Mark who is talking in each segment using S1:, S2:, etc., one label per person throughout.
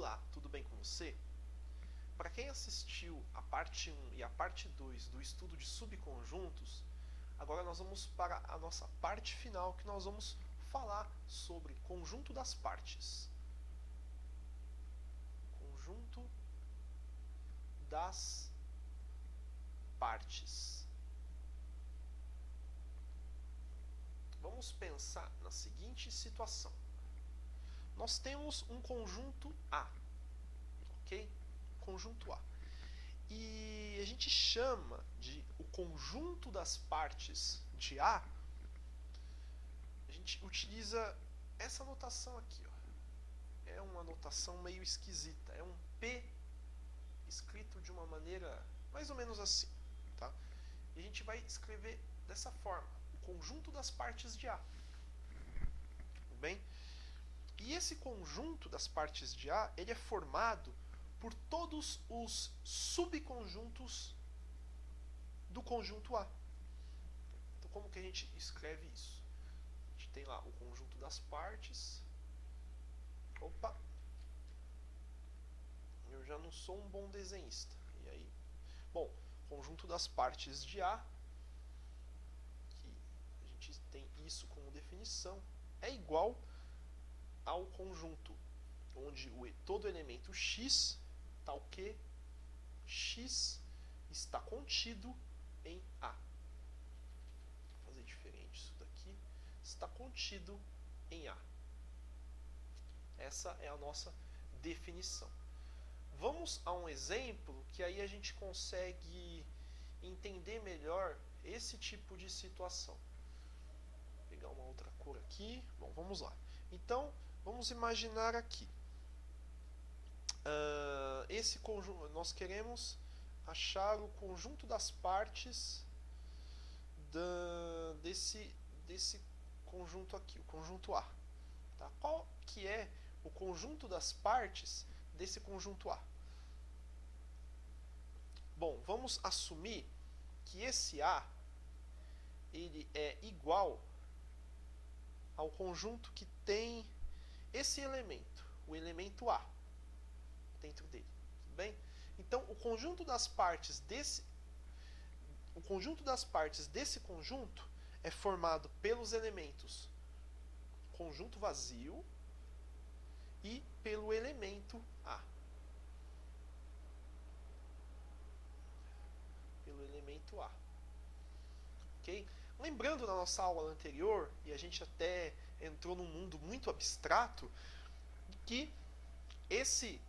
S1: Olá, tudo bem com você? Para quem assistiu a parte 1 e a parte 2 do estudo de subconjuntos, agora nós vamos para a nossa parte final, que nós vamos falar sobre conjunto das partes. Conjunto das partes. Vamos pensar na seguinte situação. Nós temos um conjunto A, ok? Conjunto A. E a gente chama de o conjunto das partes de A, a gente utiliza essa notação aqui, ó. É uma notação meio esquisita, é um P escrito de uma maneira mais ou menos assim, tá? E a gente vai escrever dessa forma, o conjunto das partes de A. Tudo bem? E esse conjunto das partes de A, ele é formado por todos os subconjuntos do conjunto A. Então, como que a gente escreve isso? A gente tem lá o conjunto das partes. Opa! Eu já não sou um bom desenhista. E aí? Bom, conjunto das partes de A, que a gente tem isso como definição, é igual ao conjunto onde todo elemento x, tal que x está contido em A. Vou fazer diferente isso daqui. Está contido em A. Essa é a nossa definição. Vamos a um exemplo que aí a gente consegue entender melhor esse tipo de situação. Vou pegar uma outra cor aqui. Bom, vamos lá. Então, vamos imaginar aqui. Esse conjunto, nós queremos achar o conjunto das partes desse conjunto aqui, o conjunto A. Tá? Qual que é o conjunto das partes desse conjunto A? Bom, vamos assumir que esse A ele é igual ao conjunto que tem esse elemento, o elemento A, dentro dele. Tudo bem? Então, o conjunto das partes desse conjunto é formado pelos elementos conjunto vazio e pelo elemento A. Pelo elemento A. Ok? Lembrando da nossa aula anterior, e a gente até entrou num mundo muito abstrato, que esse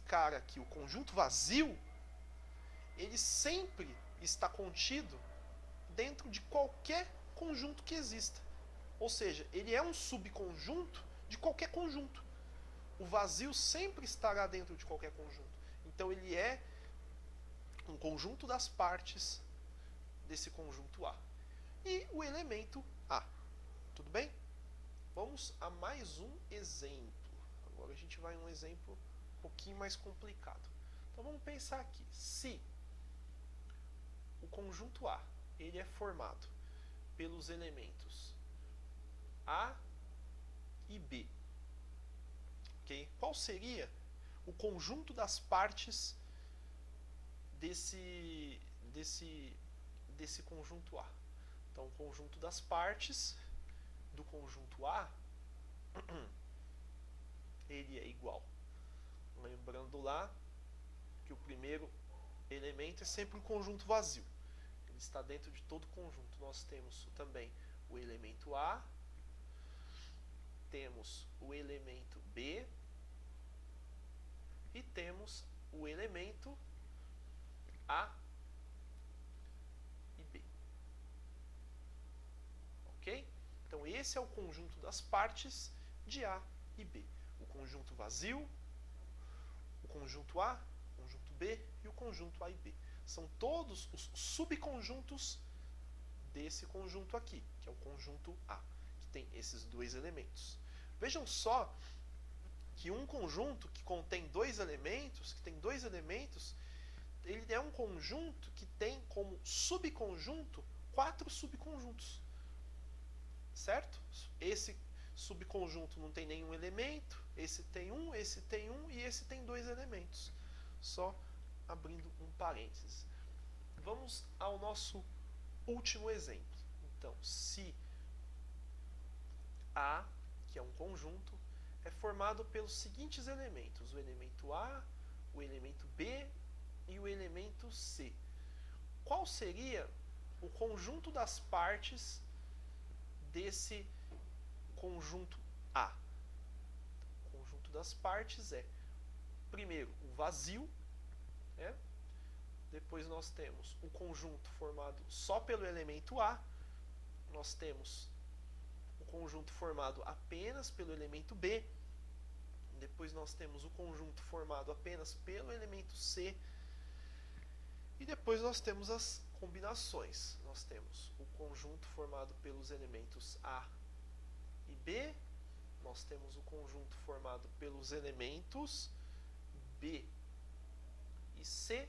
S1: cara aqui, o conjunto vazio, ele sempre está contido dentro de qualquer conjunto que exista. Ou seja, ele é um subconjunto de qualquer conjunto. O vazio sempre estará dentro de qualquer conjunto. Então ele é um conjunto das partes desse conjunto A. E o elemento A. Tudo bem? Vamos a mais um exemplo. Agora a gente vai em um exemplo um pouquinho mais complicado. Então vamos pensar aqui. Se o conjunto A ele é formado pelos elementos A e B, okay? Qual seria o conjunto das partes desse conjunto A? Então, o conjunto das partes do conjunto A ele é igual. Lembrando lá que o primeiro elemento é sempre um conjunto vazio. Ele está dentro de todo conjunto. Nós temos também o elemento A, temos o elemento B e temos o elemento A e B. Ok? Então esse é o conjunto das partes de A e B. O conjunto vazio, o conjunto A, o conjunto B e o conjunto A e B. São todos os subconjuntos desse conjunto aqui, que é o conjunto A, que tem esses dois elementos. Vejam só que um conjunto que contém dois elementos, ele é um conjunto que tem como subconjunto 4 subconjuntos. Certo? Esse subconjunto não tem nenhum elemento, esse tem um, esse tem um e esse tem dois elementos. Só abrindo um parênteses. Vamos ao nosso último exemplo. Então, se A, que é um conjunto, é formado pelos seguintes elementos: o elemento A, o elemento B e o elemento C. Qual seria o conjunto das partes desse conjunto A? O conjunto das partes é, primeiro, o vazio, né? Depois nós temos o conjunto formado só pelo elemento A, nós temos o conjunto formado apenas pelo elemento B, depois nós temos o conjunto formado apenas pelo elemento C, e depois nós temos as combinações. Nós temos o conjunto formado pelos elementos A e B, nós temos o conjunto formado pelos elementos B e C,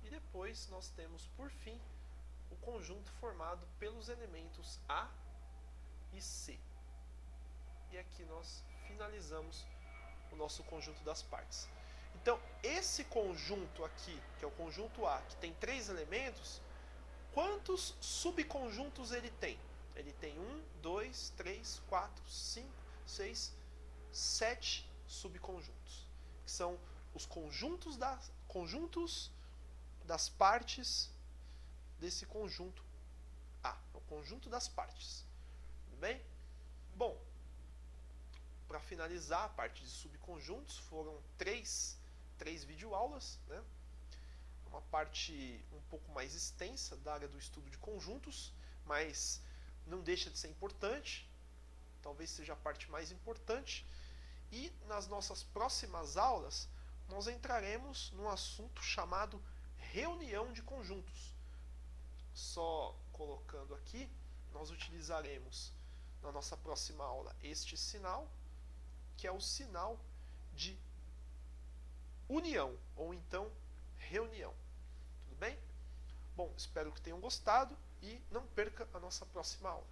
S1: e depois nós temos, por fim, o conjunto formado pelos elementos A e C. E aqui nós finalizamos o nosso conjunto das partes. Então, esse conjunto aqui, que é o conjunto A, que tem 3 elementos, quantos subconjuntos ele tem? Ele tem 1, 2, 3, 4, 5, 6, 7 subconjuntos, que são os conjuntos das partes desse conjunto A, o conjunto das partes. Tudo bem? Bom, para finalizar a parte de subconjuntos, foram três videoaulas, né? Uma parte um pouco mais extensa da área do estudo de conjuntos, mas não deixa de ser importante, talvez seja a parte mais importante. E nas nossas próximas aulas, nós entraremos num assunto chamado reunião de conjuntos. Só colocando aqui, nós utilizaremos na nossa próxima aula este sinal, que é o sinal de união, ou então reunião. Tudo bem? Bom, espero que tenham gostado e não perca a nossa próxima aula.